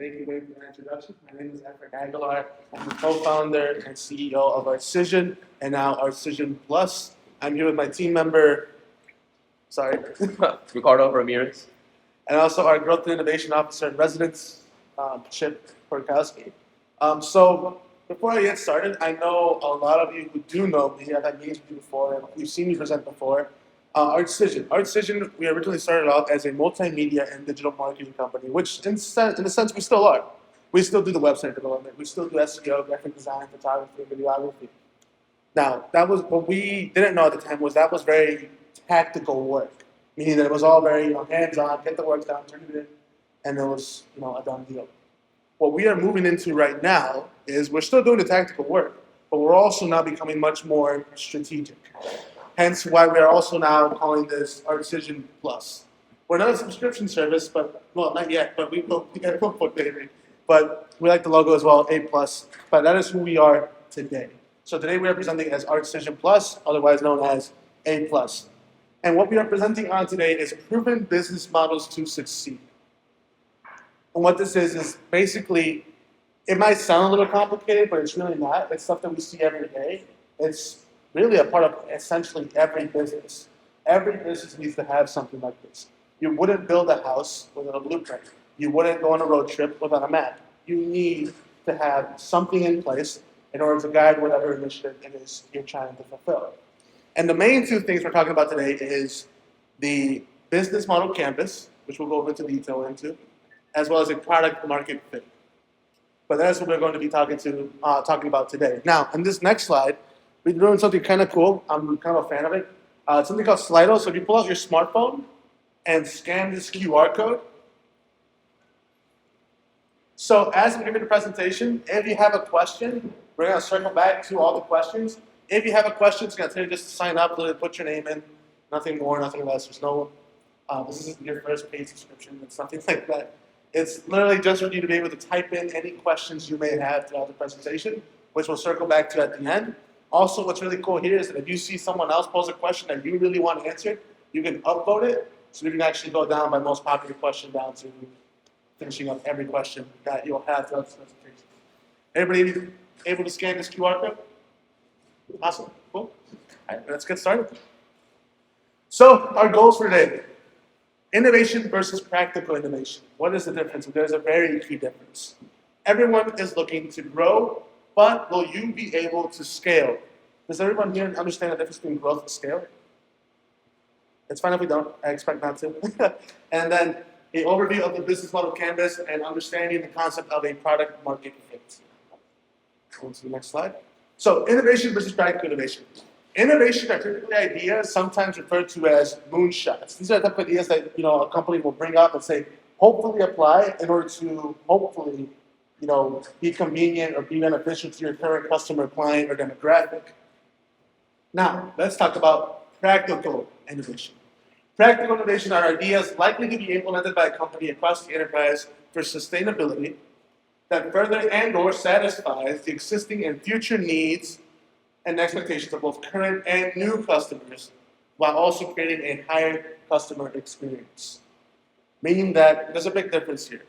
Thank you, Wayne, for that introduction. My name is Efren Aguilar. I'm the co-founder and CEO of Artsition and now Artsition Plus. I'm here with my team member, Ricardo Ramirez. and also our Growth and Innovation Officer in Residence, Chip Porkowski. So before I get started, I know a lot of you who do know me. I've had meetings with you before, and you've seen me present before. Artsition, we originally started off as a multimedia and digital marketing company, which in a sense we still are. We still do the website development. We still do SEO, graphic design, photography, videography. Now, that was what we didn't know at the time that was very tactical work, meaning that it was all very hands-on, get the work done, turn it in, and it was a done deal. What we are moving into right now is we're still doing the tactical work, but we're also now becoming much more strategic. Hence why we are also now calling this Artsition Plus. We're not a subscription service, not yet, but we will get a book maybe. But we like the logo as well, A+. But that is who we are today. So today we are presenting as Artsition Plus, otherwise known as A+. And what we are presenting on today is proven business models to succeed. And what this is basically, it might sound a little complicated, but it's really not. It's stuff that we see every day. It's really a part of essentially every business. Every business needs to have something like this. You wouldn't build a house without a blueprint. You wouldn't go on a road trip without a map. You need to have something in place in order to guide whatever initiative it is you're trying to fulfill. And the main two things we're talking about today is the business model canvas, which we'll go into detail into, as well as a product market fit. But that's what we're going to be talking about today. Now, in this next slide, we're doing something kind of cool. I'm kind of a fan of it. It's something called Slido. So if you pull out your smartphone and scan this QR code. So as we give the presentation, if you have a question, we're going to circle back to all the questions. If you have a question, it's going to tell you just to sign up, put your name in, nothing more, nothing less. There's no, this isn't your first paid subscription. It's nothing like that. It's literally just for you to be able to type in any questions you may have throughout the presentation, which we'll circle back to at the end. Also, what's really cool here is that if you see someone else pose a question that you really want answered, you can upvote it, so we can actually go down by most popular question down to finishing up every question that you'll have throughout this presentation. Everybody able to scan this QR code? Awesome, cool. All right, let's get started. So, our goals for today. Innovation versus practical innovation. What is the difference? There's a very key difference. Everyone is looking to grow, but will you be able to scale? Does everyone here understand the difference between growth and scale? It's fine if we don't. I expect not to. And then an overview of the business model canvas and understanding the concept of a product market fit. Go to the next slide. So innovation versus practical innovation. Innovation are typically ideas sometimes referred to as moonshots. These are the type of ideas that a company will bring up and say, hopefully apply in order to hopefully be convenient or be beneficial to your current customer, client, or demographic. Now, let's talk about practical innovation. Practical innovation are ideas likely to be implemented by a company across the enterprise for sustainability that further and/or satisfies the existing and future needs and expectations of both current and new customers, while also creating a higher customer experience. Meaning that there's a big difference here.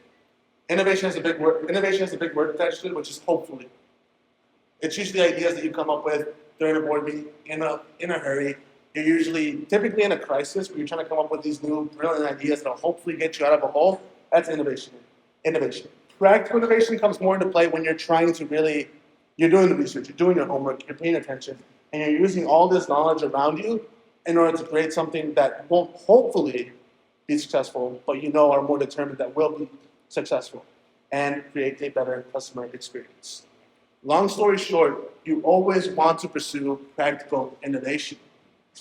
Innovation has a big word attached to it, which is hopefully. It's usually ideas that you come up with during a board meeting in a hurry. You're typically in a crisis where you're trying to come up with these new brilliant ideas that'll hopefully get you out of a hole. That's innovation. Practical innovation comes more into play when you're trying to you're doing the research, you're doing your homework, you're paying attention, and you're using all this knowledge around you in order to create something that won't hopefully be successful, but are more determined that will be successful and create a better customer experience. Long story short, you always want to pursue practical innovation.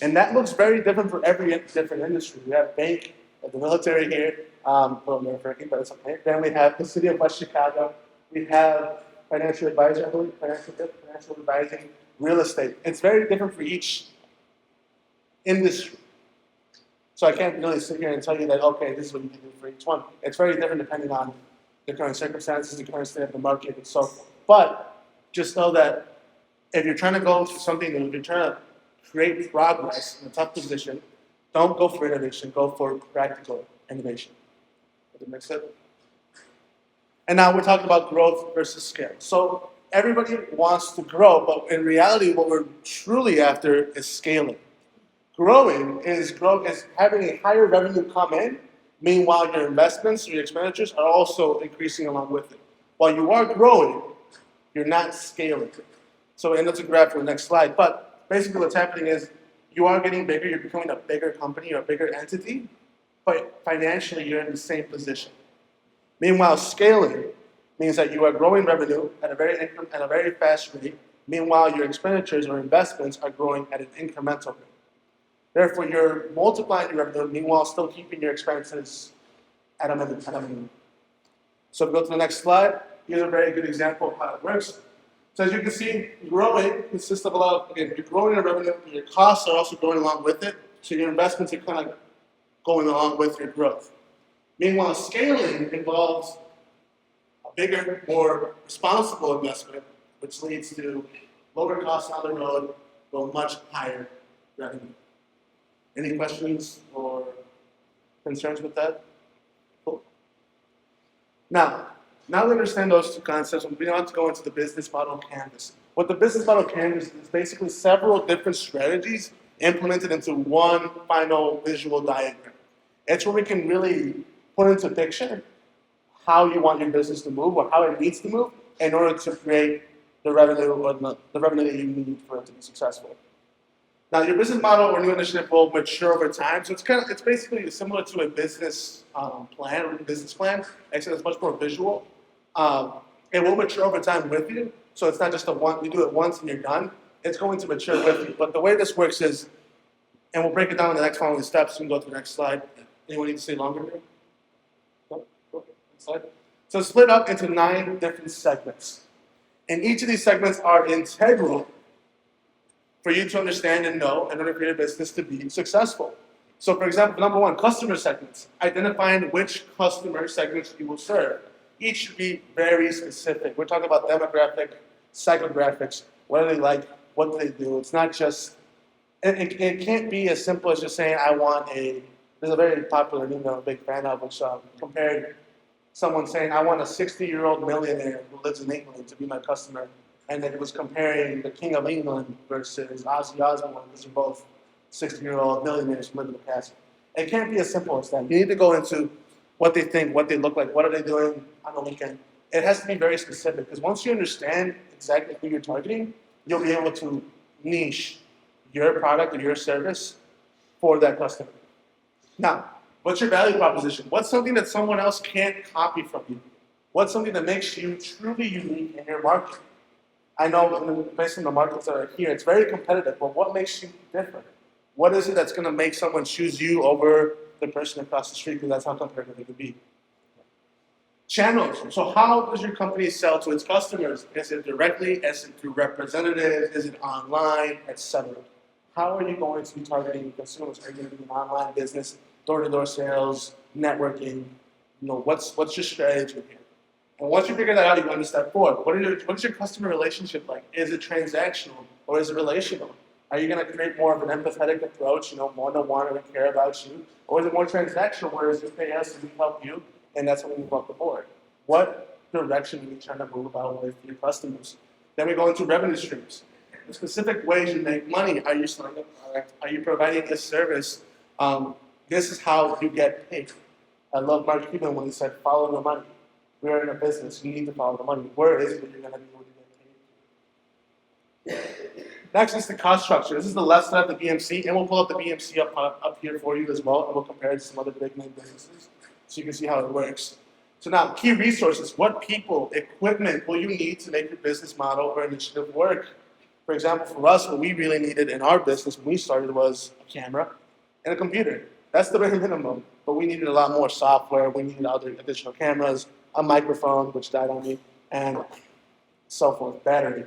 And that looks very different for every different industry. We have bank, the military here, well, never working, but it's okay. Then we have the city of West Chicago. We have financial advising, real estate. It's very different for each industry. So I can't really sit here and tell you that, okay, this is what you can do for each one. It's very different depending on the current circumstances, the current state of the market, and so forth. But just know that if you're trying to go to something new, if you're trying to create progress in a tough position, don't go for innovation, go for practical innovation. Does it make sense? And now we're talking about growth versus scale. So everybody wants to grow, but in reality, what we're truly after is scaling. Growing is having a higher revenue come in. Meanwhile, your investments, your expenditures are also increasing along with it. While you are growing, you're not scaling. So, and that's a graph for the next slide. But basically, what's happening is you are getting bigger. You're becoming a bigger company or a bigger entity, but financially, you're in the same position. Meanwhile, scaling means that you are growing revenue at a very fast rate. Meanwhile, your expenditures or investments are growing at an incremental rate. Therefore, you're multiplying your revenue, meanwhile still keeping your expenses at a minimum. So if we go to the next slide, here's a very good example of how it works. So as you can see, growing consists of a lot of, again, you're growing your revenue, and your costs are also growing along with it, so your investments are kind of going along with your growth. Meanwhile, scaling involves a bigger, more responsible investment, which leads to lower costs on the road, but much higher revenue. Any questions or concerns with that? Cool. Now we understand those two concepts, we want to go into the business model canvas. What the business model canvas is basically several different strategies implemented into one final visual diagram. It's where we can really put into picture how you want your business to move or how it needs to move in order to create the revenue or the revenue that you need for it to be successful. Now, your business model or new initiative will mature over time. So it's basically similar to a business plan or business plan, except it's much more visual. It will mature over time with you. So it's not just you do it once and you're done. It's going to mature with you. But the way this works is, and we'll break it down in the next following steps. We can go to the next slide. Anyone need to stay longer here? No? Next slide. So it's split up into 9 different segments. And each of these segments are integral for you to understand and know in order for your business to be successful. So for example, number 1, customer segments. Identifying which customer segments you will serve. Each should be very specific. We're talking about demographic, psychographics, what do they like, what do they do. It's not just, it can't be as simple as just saying, there's a very popular meme I'm a big fan of, which compared someone saying, I want a 60-year-old millionaire who lives in England to be my customer. And then it was comparing the King of England versus Ozzy Osbourne, because they're both 60-year-old millionaires who live in the castle. It can't be as simple as that. You need to go into what they think, what they look like, what are they doing on the weekend. It has to be very specific, because once you understand exactly who you're targeting, you'll be able to niche your product or your service for that customer. Now, what's your value proposition? What's something that someone else can't copy from you? What's something that makes you truly unique in your market? I know based on the markets that are here, it's very competitive, but what makes you different? What is it that's going to make someone choose you over the person across the street, because that's how competitive it can be? Channels. So how does your company sell to its customers? Is it directly? Is it through representatives? Is it online, etc.? How are you going to be targeting consumers? Are you going to be an online business, door-to-door sales, networking? What's your strategy here? And once you figure that out, you go into step 4. What is your customer relationship like? Is it transactional or is it relational? Are you going to create more of an empathetic approach, one-to-one, and we care about you? Or is it more transactional, where you pay us and we help you, and that's when we move up the board? What direction are you trying to move about with your customers? Then we go into revenue streams. The specific ways you make money. Are you selling a product? Are you providing a service? This is how you get paid. I love Mark Cuban when he said, follow the money. We are in a business. You need to follow the money. Where is it that you're going to be able to get paid? Next is the cost structure. This is the left side of the BMC, and we'll pull up the BMC up here for you as well, and we'll compare it to some other big name businesses so you can see how it works. So now, key resources. What people, equipment will you need to make your business model or initiative work? For example, for us, what we really needed in our business when we started was a camera and a computer. That's the very minimum. But we needed a lot more software. We needed other additional cameras, a microphone, which died on me, and so forth, battery.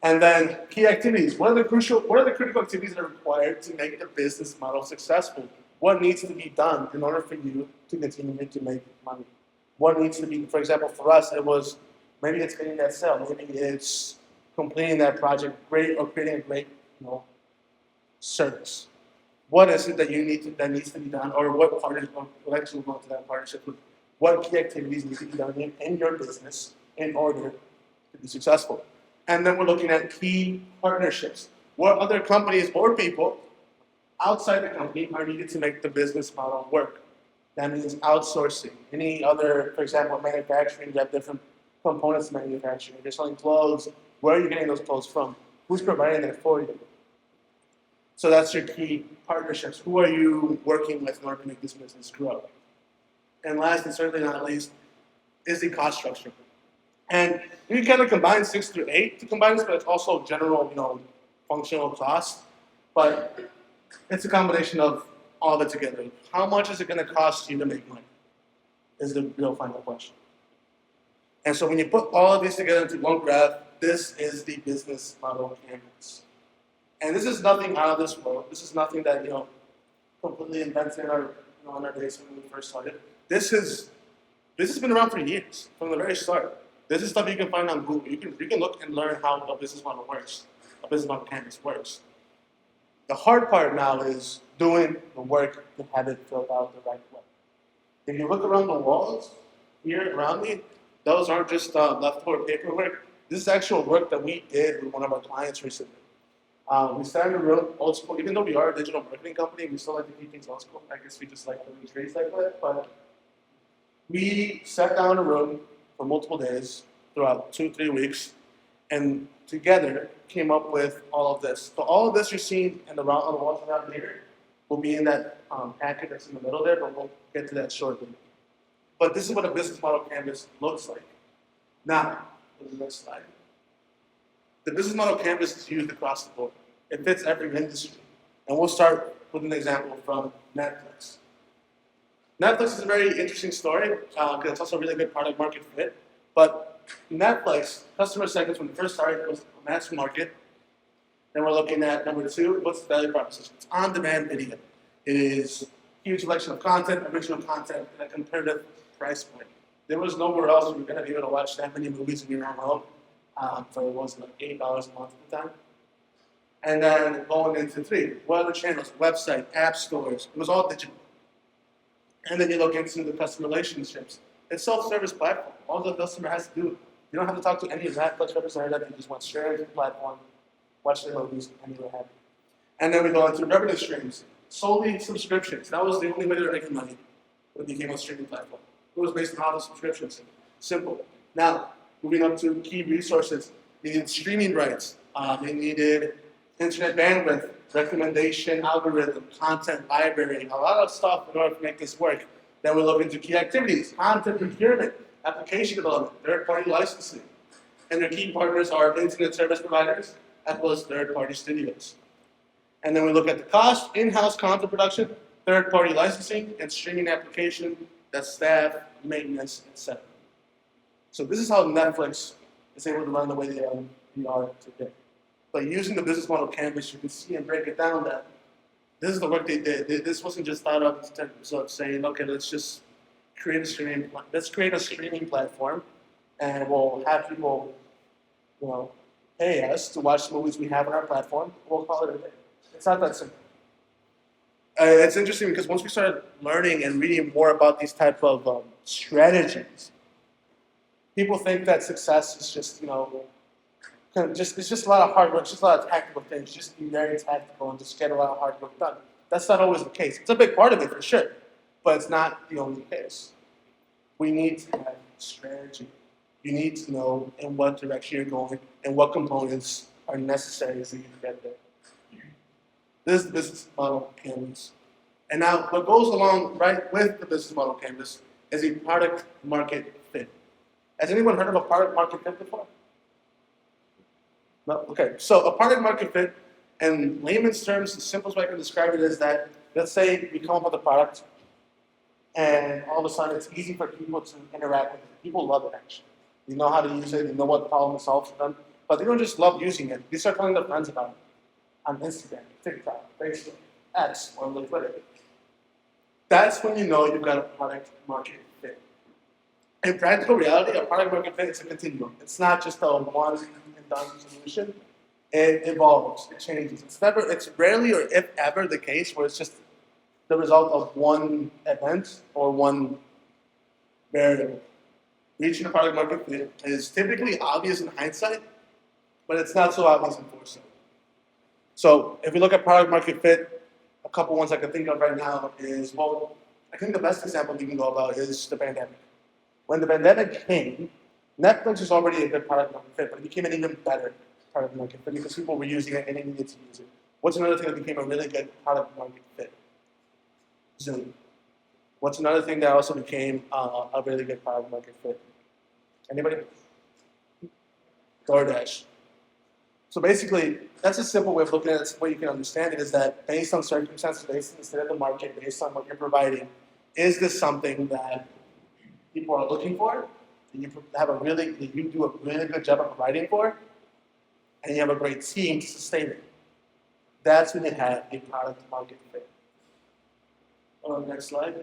And then key activities. What are the critical activities that are required to make the business model successful? What needs to be done in order for you to continue to make money? What needs to be, for example, for us, maybe it's getting that sale, maybe it's completing that project great or creating a great service. What is it that that needs to be done, or what partners will actually go into that partnership with what key activities need to be done in your business in order to be successful. And then we're looking at key partnerships. What other companies or people outside the company are needed to make the business model work? That means outsourcing. Any other, for example, manufacturing, you have different components of manufacturing. If you're selling clothes, where are you getting those clothes from? Who's providing that for you? So that's your key partnerships. Who are you working with in order to make this business grow? And last and certainly not least is the cost structure. And you kind of combine 6 through 8 to combine this, but it's also general, functional cost. But it's a combination of all of it together. How much is it going to cost you to make money? Is the real final question. And so when you put all of these together into one graph, this is the business model canvas. And this is nothing out of this world. This is nothing that completely invented in our days when we first started. This has been around for years from the very start. This is stuff you can find on Google. You can look and learn how a business model works, a business model canvas works. The hard part now is doing the work to have it filled out the right way. If you look around the walls here around me, those aren't just leftover paperwork. This is actual work that we did with one of our clients recently. We sat in a room, old school. Even though we are a digital marketing company, we still like to keep things old school. I guess we just like doing trades like that. But we sat down in a room for multiple days throughout 2-3 weeks, and together came up with all of this. So all of this you're seeing on the walls around here will be in that packet that's in the middle there, but we'll get to that shortly. But this is what a business model canvas looks like. Now, the next slide. The business model canvas is used across the board. It fits every industry. And we'll start with an example from Netflix. Netflix is a very interesting story because it's also a really good product market fit. But Netflix, customer segments when it first started was a mass market. Then we're looking at number 2, what's the value proposition? It's on-demand video. It is a huge selection of content, original content, and a competitive price point. There was nowhere else we were going to be able to watch that many movies in your own home. For it was like $8 a month at the time. And then going into 3, what other channels? Website, app stores. It was all digital. And then you look into the customer relationships. It's self-service platform. All the customer has to do, you don't have to talk to any Netflix representative. You just want straight into the platform, watch the movies, and you were happy. And then we go into revenue streams. Solely subscriptions. That was the only way they were making money when it became a streaming platform. It was based on all the subscriptions. Simple. Now, moving up to key resources. They needed streaming rights. They needed internet bandwidth, recommendation algorithm, content library, a lot of stuff in order to make this work. Then we look into key activities, content procurement, application development, third-party licensing. And their key partners are internet service providers as well as third-party studios. And then we look at the cost, in-house content production, third-party licensing, and streaming application, that's staff, maintenance, etc. So this is how Netflix is able to run the way they are today. But using the business model canvas, you can see and break it down that this is the work they did. This wasn't just thought of in terms of saying, okay, let's just create a streaming platform, and we'll have people, pay us to watch the movies we have on our platform. We'll call it a day. It's not that simple. It's interesting because once we started learning and reading more about these type of strategies, people think that success is just, it's just a lot of hard work, it's just a lot of tactical things, just be very tactical and just get a lot of hard work done. That's not always the case. It's a big part of it for sure, but it's not the only case. We need to have strategy. You need to know in what direction you're going and what components are necessary so you can get there. This is the business model canvas. And now what goes along right with the business model canvas is a product market fit. Has anyone heard of a product market fit before? No? Okay, so a product market fit, in layman's terms, the simplest way I can describe it is that, let's say we come up with a product, and all of a sudden it's easy for people to interact with it. People love it, actually. They know how to use it, they know what problem it solves for them, but they don't just love using it. They start telling their friends about it on Instagram, TikTok, Facebook, X, or Twitter. That's when you know you've got a product market fit. In practical reality, a product market fit is a continuum. It's not just a one and done solution. It evolves, it changes. It's rarely or if ever the case where it's just the result of one event or one variable. Reaching a product market fit is typically obvious in hindsight, but it's not so obvious in foresight. So if we look at product market fit, a couple ones I can think of right now is, well, I think the best example we can go about is the pandemic. When the pandemic came, Netflix was already a good product market fit, but it became an even better product market fit because people were using it and they needed to use it. What's another thing that became a really good product market fit? Zoom. What's another thing that also became a really good product market fit? Anybody? DoorDash. So basically, that's a simple way of looking at it. What you can understand it is that based on circumstances, based on the state of the market, based on what you're providing, is this something that people are looking for? And you do a really good job of providing for, and you have a great team to sustain it. That's when you have a product market fit. On the next slide.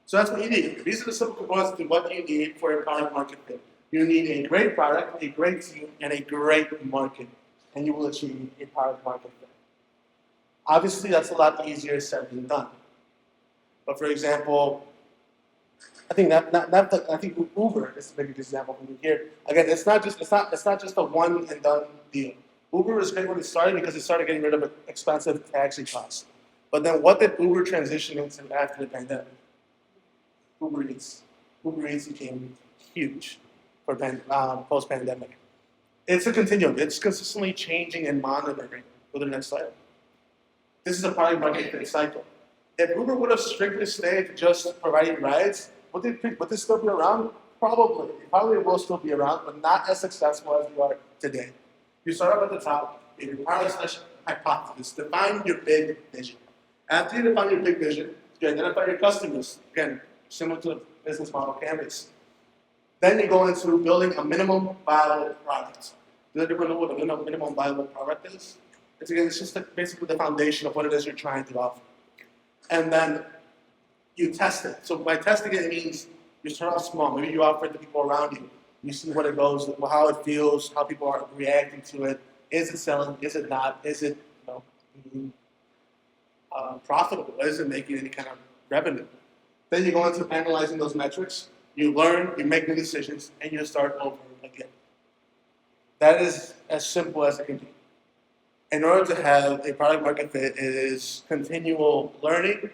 So that's what you need. These are the simple components to what you need for a product market fit. You need a great product, a great team, and a great market, and you will achieve a product market fit. Obviously, that's a lot easier said than done. But for example, I think Uber is a big example from here. Again, it's not just a one and done deal. Uber was great when it started because it started getting rid of expensive taxi costs. But then what did Uber transition into after the pandemic? Uber Eats. Uber Eats became huge for post-pandemic. It's a continuum. It's consistently changing and monitoring. Go to the next slide. This is a product market fit cycle. If Uber would have strictly stayed just providing rides, would they still be around? Probably. They probably will still be around, but not as successful as they are today. You start up at the top, your product hypothesis, define your big vision. After you define your big vision, you identify your customers. Again, similar to the business model canvas. Then you go into building a minimum viable product. Does everyone know what a minimum viable product is? It's just basically the foundation of what it is you're trying to offer. And then you test it. So by testing it, it means you start off small. Maybe you offer it to people around you. You see what it goes, how it feels, how people are reacting to it. Is it selling? Is it not? Is it profitable? Is it making any kind of revenue? Then you go into analyzing those metrics. You learn, you make new decisions, and you start over again. That is as simple as it can be. In order to have a product market fit, it is continual learning,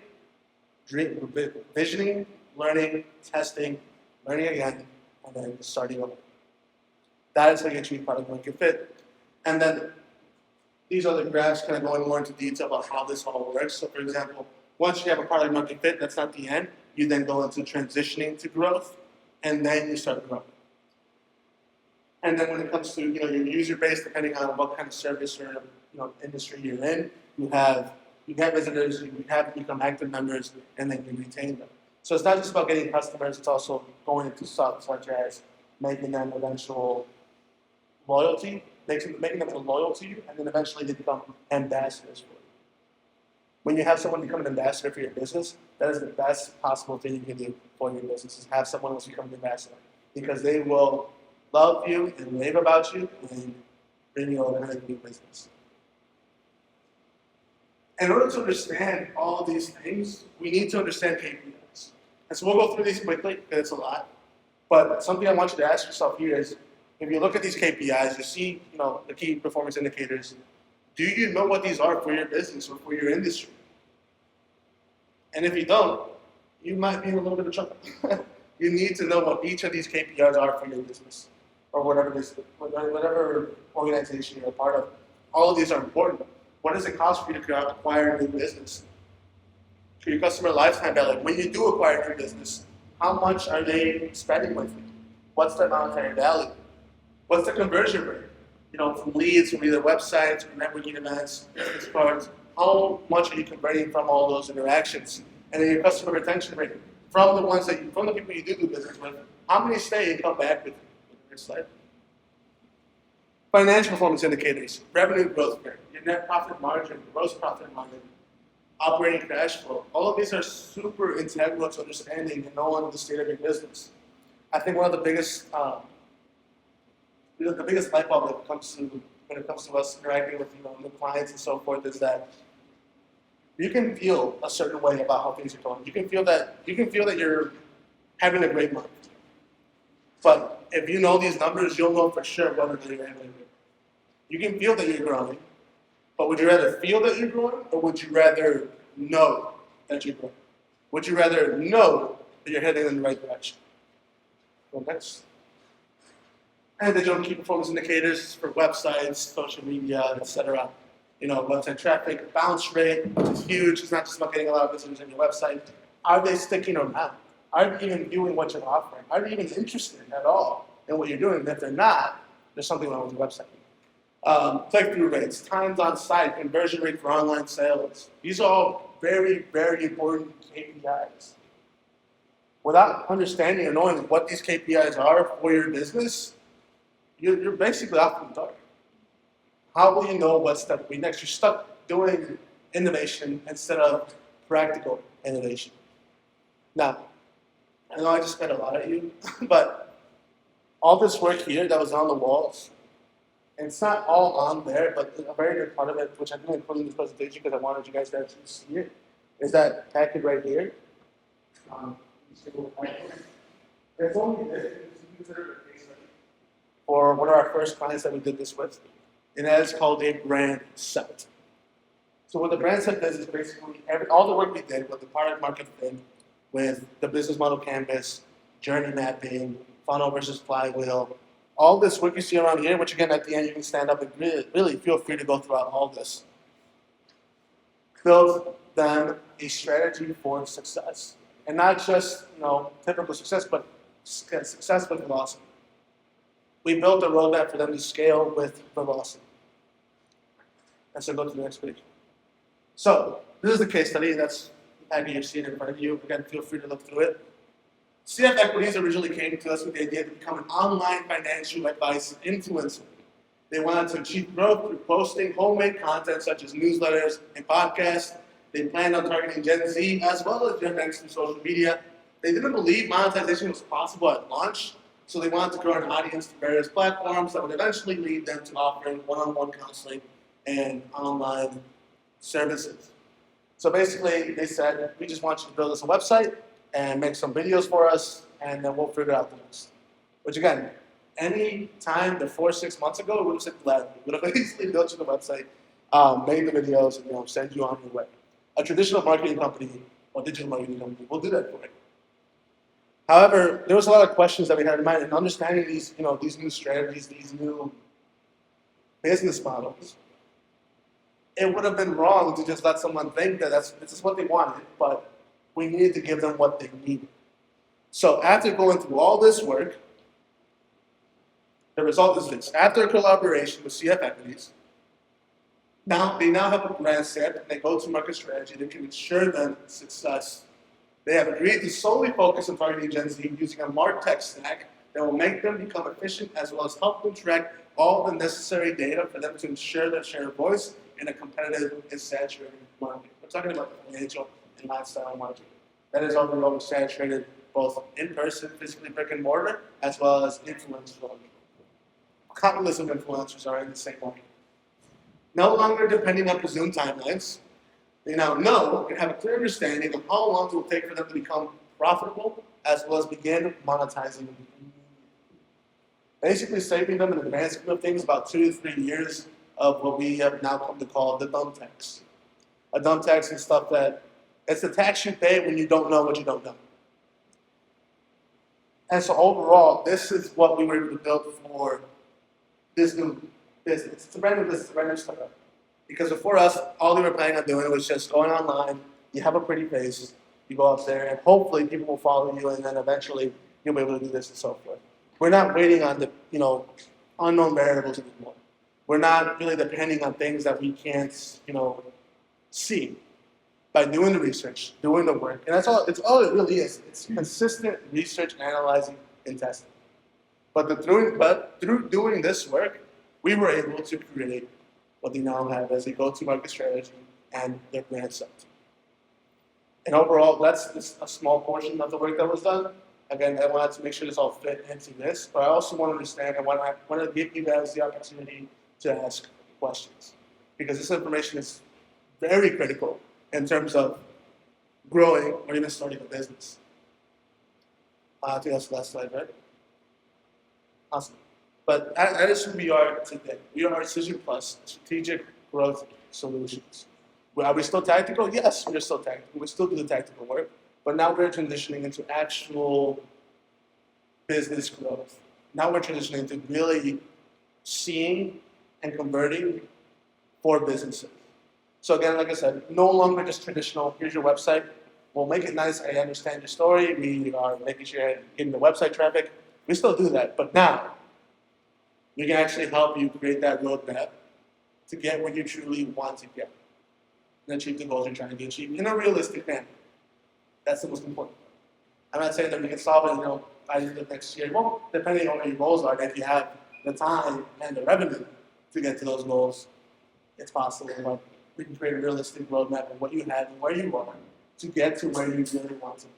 visioning, learning, testing, learning again, and then starting over. That is how you achieve product market fit. And then these are the graphs kind of going more into detail about how this all works. So for example, once you have a product market fit, that's not the end. You then go into transitioning to growth, and then you start growing. And then when it comes to your user base, depending on what kind of service or industry you're in, you have visitors, you become active members, and then you retain them. So it's not just about getting customers; it's also going into stuff such as making them eventual loyalty, making them loyal to you, and then eventually they become ambassadors for you. When you have someone become an ambassador for your business, that is the best possible thing you can do for your business, is have someone else become an ambassador. Because they will love you and rave about you and bring you over to new business. In order to understand all these things, we need to understand KPIs. And so we'll go through these quickly, because it's a lot. But something I want you to ask yourself here is, if you look at these KPIs, you see the key performance indicators. Do you know what these are for your business or for your industry? And if you don't, you might be in a little bit of trouble. You need to know what each of these KPIs are for your business or whatever organization you're a part of. All of these are important. What does it cost for you to acquire a new business? For your customer lifetime value, when you do acquire a new business, how much are they spending with you? What's their monetary value? What's the conversion rate? From leads, from either websites, from networking events, business cards, how much are you converting from all those interactions? And then your customer retention rate, from the people you do business with, how many stay and come back with you? Next slide. Financial performance indicators, revenue growth rate, your net profit margin, gross profit margin, operating cash flow. All of these are super integral to understanding and knowing the state of your business. I think one of the biggest light bulb that when it comes to us interacting with new clients and so forth is that you can feel a certain way about how things are going. You can feel that your having a great month. But if you know these numbers, you'll know for sure whether you're having a great month. You can feel that you're growing, but would you rather feel that you're growing, or would you rather know that you're growing? Would you rather know that you're heading in the right direction? Well, next. And digital key performance indicators for websites, social media, etc. Website traffic, bounce rate, which is huge. It's not just about getting a lot of visitors on your website. Are they sticking or not? Are you even viewing what you're offering? Are you even interested at all in what you're doing? And if they're not, there's something wrong with your website. Click-through rates, times on site, conversion rate for online sales. These are all very, very important KPIs. Without understanding or knowing what these KPIs are for your business, you're basically off the dark. How will you know what step to be next? You're stuck doing innovation instead of practical innovation. Now, I know I just spent a lot at you, but all this work here that was on the walls, and it's not all on there, but a very good part of it, which I didn't put in this presentation because I wanted you guys to actually see it, is that packet right here. It's only this, consider it a case study for one of our first clients that we did this with, and that is called a brand set. So what the brand set does is basically all the work we did with the product market fit, with the business model canvas, journey mapping, funnel versus flywheel, all this work you see around here, which again at the end you can stand up and really feel free to go throughout all this. Build them a strategy for success. And not just typical success, but success with velocity. We built a roadmap for them to scale with velocity. And so go to the next page. So this is the case study. That's the packet you're seeing in front of you. Again, feel free to look through it. CF Equities originally came to us with the idea to become an online financial advice influencer. They wanted to achieve growth through posting homemade content such as newsletters and podcasts. They planned on targeting Gen Z as well as Gen X through social media. They didn't believe monetization was possible at launch, so they wanted to grow an audience through various platforms that would eventually lead them to offering one-on-one counseling and online services. So basically, they said, we just want you to build us a website and make some videos for us, and then we'll figure out the rest. Which again, any time before 6 months ago, we would have said gladly. We would have easily built you the website, made the videos, and send you on your way. A traditional marketing company or digital marketing company will do that for you. However, there was a lot of questions that we had in mind, and understanding these new strategies, these new business models. It would have been wrong to just let someone think that this is what they wanted, but we needed to give them what they needed. So after going through all this work, the result is this. After a collaboration with CF Equities, they now have a brand set and a go-to-market strategy that can ensure them success. They have agreed to solely focus on targeting Gen Z using a MarTech stack that will make them become efficient as well as help them track all the necessary data for them to ensure their share of voice in a competitive and saturated market. We're talking about the financial and lifestyle market. That is already oversaturated both in person, physically brick and mortar, as well as influencer. Countless of influencers are in the same market. No longer depending on presumed timelines, they now know and have a clear understanding of how long it will take for them to become profitable, as well as begin monetizing. Basically saving them in the grand scheme of things about 2 to 3 years of what we have now come to call the dumb tax. A dumb tax is stuff that, it's the tax you pay when you don't know what you don't know. And so overall, this is what we were able to build for this new business. It's a brand new business, it's a brand new startup. Because before us, all we were planning on doing was just going online, you have a pretty face, you go up there, and hopefully people will follow you, and then eventually you'll be able to do this and so forth. We're not waiting on the unknown variables anymore. We're not really depending on things that we can't see. By doing the research, doing the work, and that's all. It's all it really is. It's consistent research, analyzing, and testing. But through doing this work, we were able to create what they now have as a go-to-market strategy and their brand set. And overall, that's just a small portion of the work that was done. Again, I wanted to make sure this all fit into this, but I also want to understand and want to give you guys the opportunity to ask questions, because this information is very critical in terms of growing or even starting a business. I think that's the last slide, right? Awesome. But that is who we are today. We are Artsition Plus, strategic growth solutions. Are we still tactical? Yes, we're still tactical. We still do the tactical work, but now we're transitioning into actual business growth. Now we're transitioning to really seeing and converting for businesses. So again, like I said, no longer just traditional, here's your website. We'll make it nice. I understand your story. We are making sure you're getting the website traffic. We still do that, but now we can actually help you create that roadmap to get what you truly want to get and achieve the goals you're trying to achieve in a realistic manner. That's the most important. I'm not saying that we can solve it, by the end of next year. Well, depending on what your goals are, if you have the time and the revenue to get to those goals, it's possible. But we can create a realistic roadmap of what you have and where you are to get to where you really want to be.